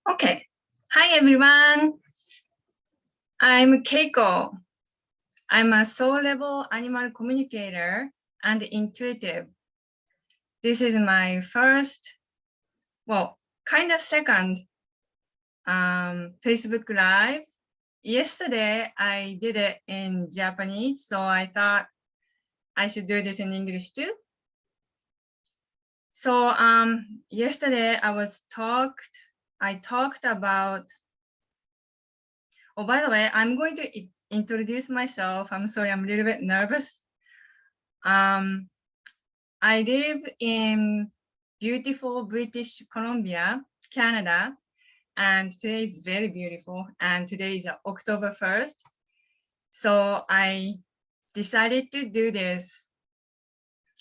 Okay. Hi, everyone. I'm Keiko. I'm a soul-level animal communicator and intuitive. This is my first, well, kind of second Facebook Live. Yesterday, I did it in Japanese, so I thought I should do this in English too. So yesterday I talked about, oh, by the way, I'm going to introduce myself. I'm sorry, I'm a little bit nervous. I live in beautiful British Columbia, Canada, and today is very beautiful. And today is October 1st. So I decided to do this,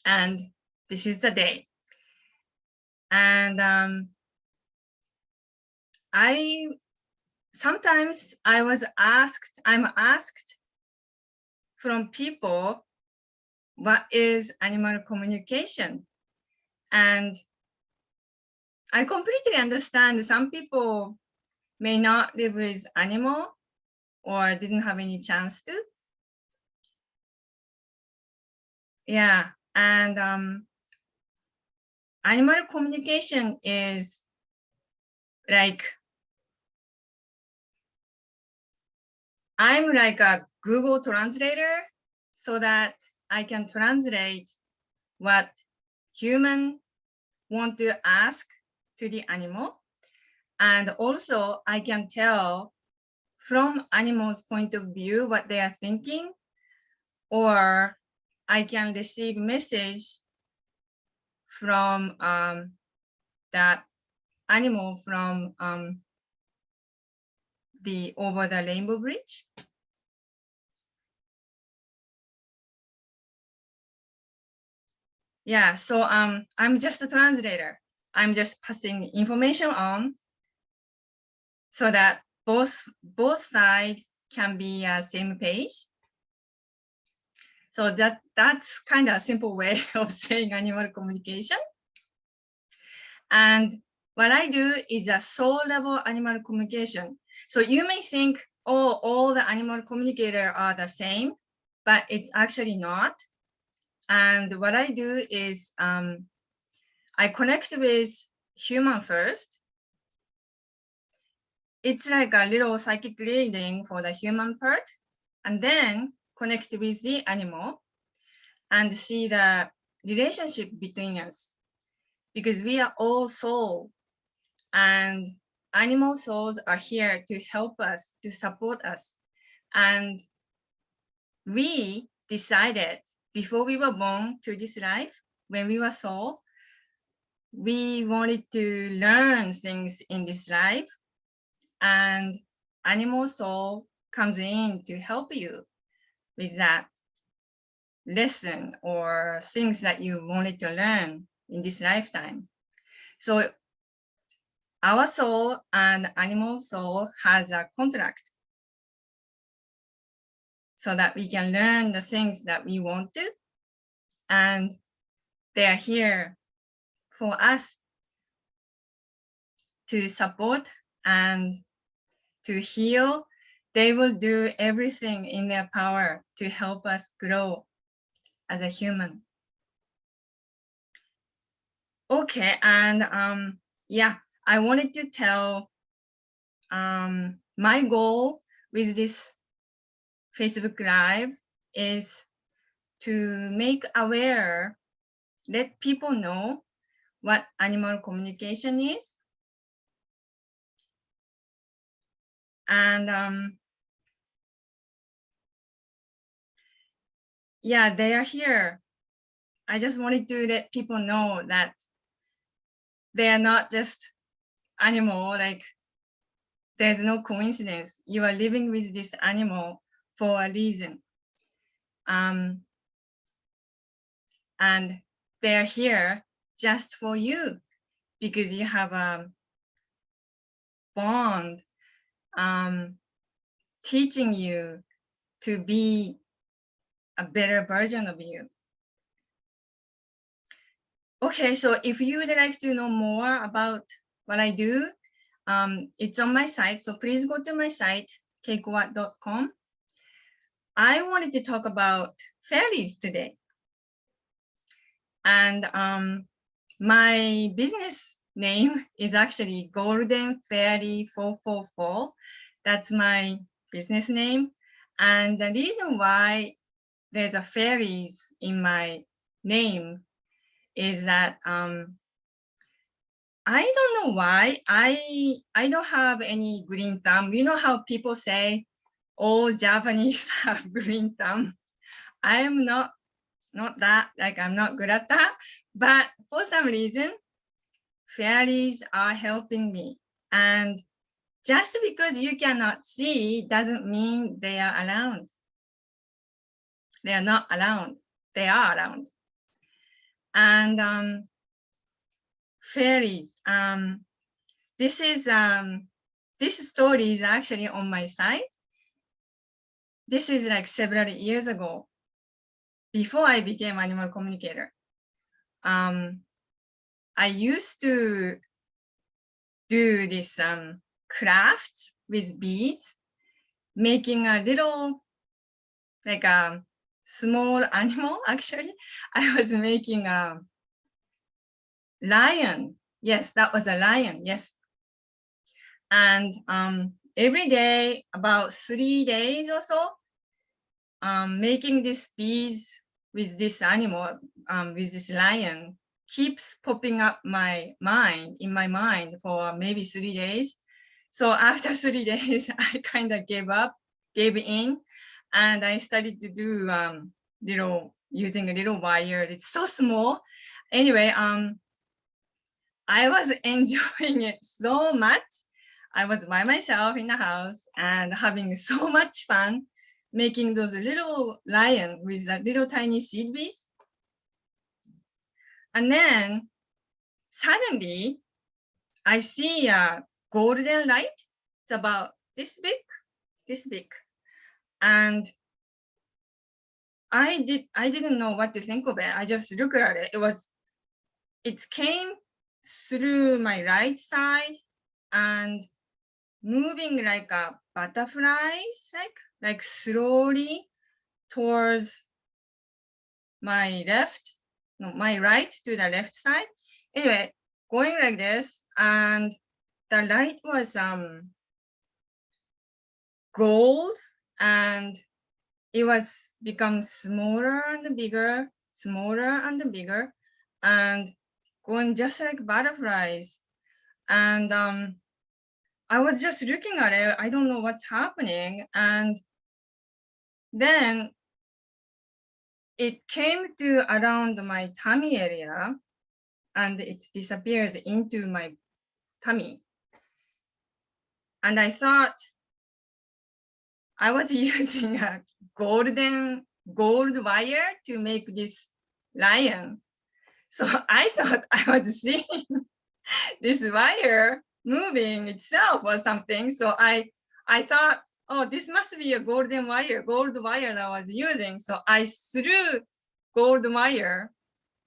and this is the day. And sometimes I'm asked from people, what is animal communication? And I completely understand some people may not live with animal or didn't have any chance to. Yeah, and animal communication is like, I'm like a Google translator so that I can translate what human want to ask to the animal. And also I can tell from animal's point of view what they are thinking, or I can receive message from that animal from the over the rainbow bridge. Yeah, so I'm just a translator. I'm just passing information on so that both sides can be same page. So that's kind of a simple way of saying animal communication. And what I do is a soul level animal communication. So you may think, oh, all the animal communicators are the same, but it's actually not. And what I do is I connect with human first. It's like a little psychic reading for the human part, and then connect with the animal and see the relationship between us, because we are all soul, and animal souls are here to help us, to support us. And we decided before we were born to this life, when we were soul, we wanted to learn things in this life, and animal soul comes in to help you with that lesson or things that you wanted to learn in this lifetime. So our soul and animal soul has a contract so that we can learn the things that we want to, and they're here for us to support and to heal. They will do everything in their power to help us grow as a human. Okay, and yeah, I wanted to tell my goal with this Facebook Live is to make aware, let people know what animal communication is. And yeah, they are here. I just wanted to let people know that they are not just animal, like there's no coincidence. You are living with this animal for a reason. And they are here just for you because you have a bond teaching you to be a better version of you. Okay, so if you would like to know more about what I do, It's on my site, so please go to my site, keikowat.com. I wanted to talk about fairies today. And my business name is actually Golden Fairy 444. That's my business name. And the reason why there's a fairies in my name is that I don't know why I don't have any green thumb. You know how people say all Japanese have green thumb. I am not that, like I'm not good at that, but for some reason, fairies are helping me. And just because you cannot see doesn't mean they are around. They are not around. They are around. And fairies. This story is actually on my site. This is like several years ago, before I became animal communicator. I used to do this crafts with beads, making a little, like a small animal. Actually, I was making a lion. Yes, that was a lion. Yes. And every day, about 3 days or so, making these beads with this animal, with this lion, keeps popping up in my mind for maybe 3 days. So after 3 days, I kind of gave in, and I started to do using a little wires. It's so small. Anyway, I was enjoying it so much. I was by myself in the house and having so much fun making those little lion with a little tiny seed beads. And then suddenly I see a golden light. It's about this big. And I didn't know what to think of it. I just looked at it. It came through my right side and moving like a butterflies, like slowly towards my right to the left side. Anyway, going like this, and the light was gold, and it was become smaller and bigger, and going just like butterflies. And I was just looking at it. I don't know what's happening. And then it came to around my tummy area, and it disappears into my tummy. And I thought I was using a gold wire to make this lion. So I thought I was seeing this wire moving itself or something. So I thought, oh, this must be a gold wire that I was using. So I threw gold wire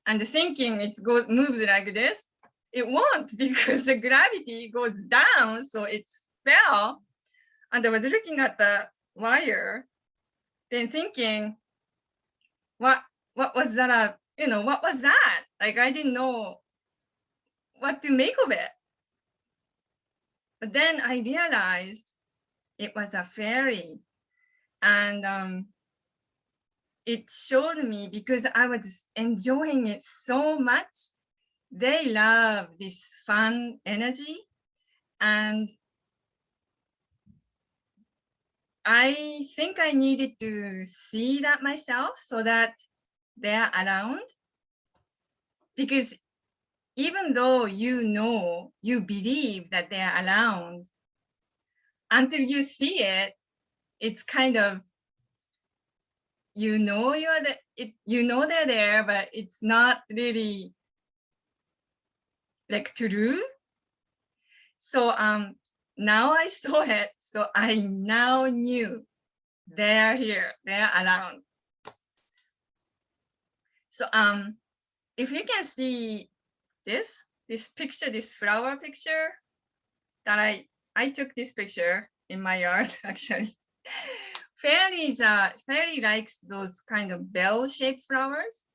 and thinking it moves like this. It won't, because the gravity goes down, so it fell. And I was looking at the wire, then thinking, what was that? What was that? Like, I didn't know what to make of it. But then I realized it was a fairy, and it showed me, because I was enjoying it so much. They love this fun energy, and I think I needed to see that myself so that they're around. Because even though you believe that they're around, until you see it, it's kind of, they're there, but it's not really like true. So now I saw it, so I now knew they're here, they're around. So if you can see this picture, this flower picture, that I took this picture in my yard actually. Fairy likes those kind of bell-shaped flowers.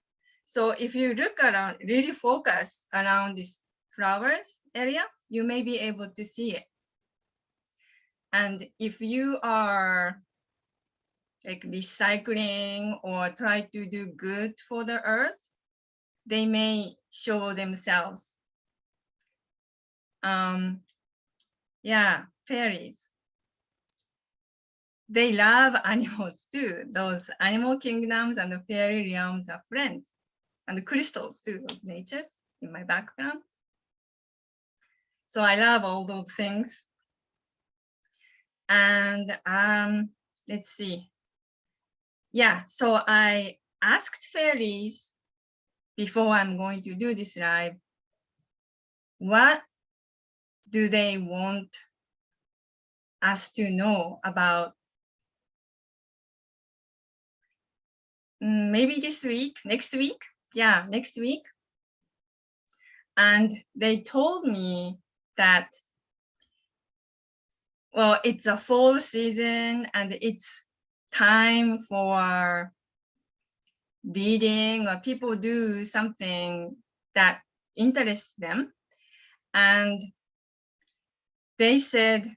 So if you look around, really focus around this flowers area, you may be able to see it. And if you are like recycling or try to do good for the earth, they may show themselves. Yeah, fairies. They love animals too. Those animal kingdoms and the fairy realms are friends. And the crystals too, those natures in my background. So I love all those things. And let's see. Yeah, so I asked fairies before I'm going to do this live, what do they want us to know about maybe this week, next week? Yeah, next week. And they told me that, well, it's a fall season and it's time for reading or people do something that interests them. And they said,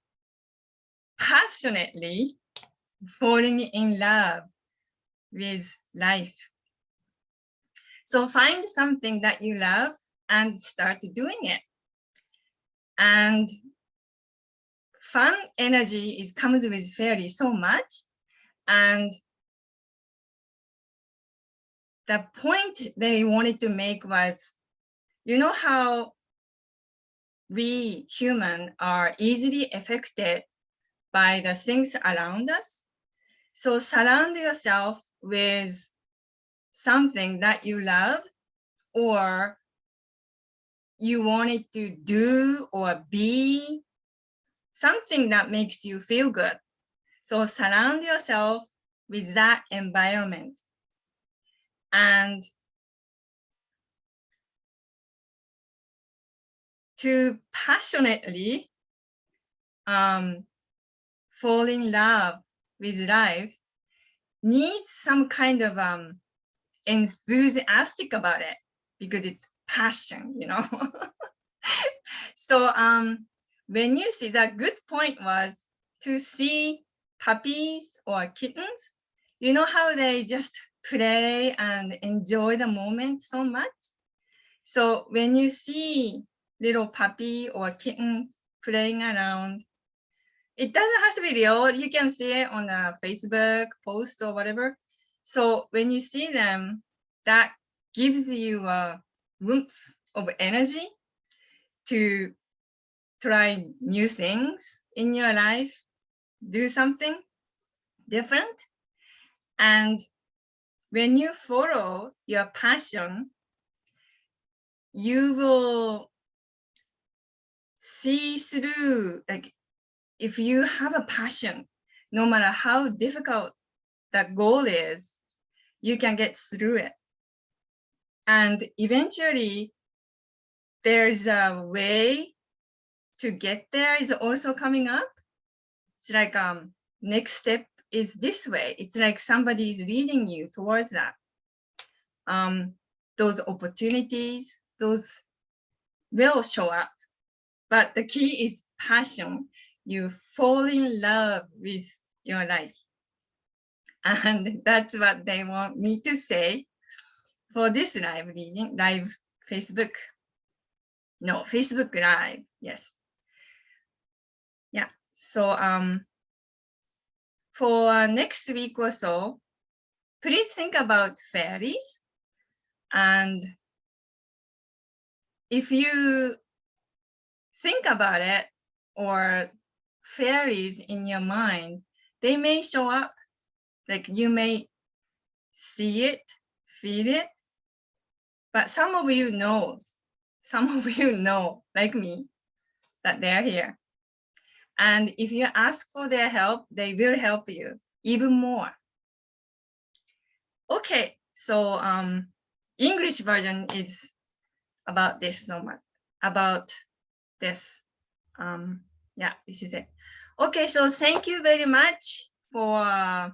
passionately falling in love with life. So find something that you love and start doing it. And fun energy comes with fairy so much. And the point they wanted to make was, you know how we human are easily affected by the things around us? So surround yourself with something that you love or you wanted to do or be, something that makes you feel good. So surround yourself with that environment. And to passionately fall in love with life needs some kind of enthusiastic about it because it's passion, you know. So when you see, that good point was to see puppies or kittens, you know how they just play and enjoy the moment so much. So when you see little puppy or kitten playing around, it doesn't have to be real. You can see it on a Facebook post or whatever. So when you see them, that gives you a glimpse of energy to try new things in your life, do something different. And when you follow your passion, you will see through, like if you have a passion, no matter how difficult that goal is, you can get through it. And eventually there's a way to get there is also coming up. It's like next step is this way. It's like somebody is leading you towards that. Those opportunities, those will show up. But the key is passion. You fall in love with your life. And that's what they want me to say for this live reading, live Facebook. No, Facebook Live, yes. Yeah, so for next week or so, please think about fairies. And if you think about it or fairies in your mind, they may show up, like you may see it, feel it, but some of you know, like me, that they're here. And if you ask for their help, they will help you even more. Okay, so English version is about this so much, about this. Yeah, this is it. Okay, so thank you very much for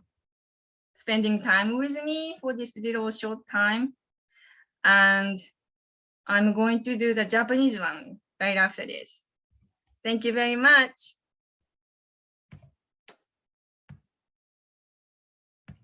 spending time with me for this little short time. And I'm going to do the Japanese one right after this. Thank you very much.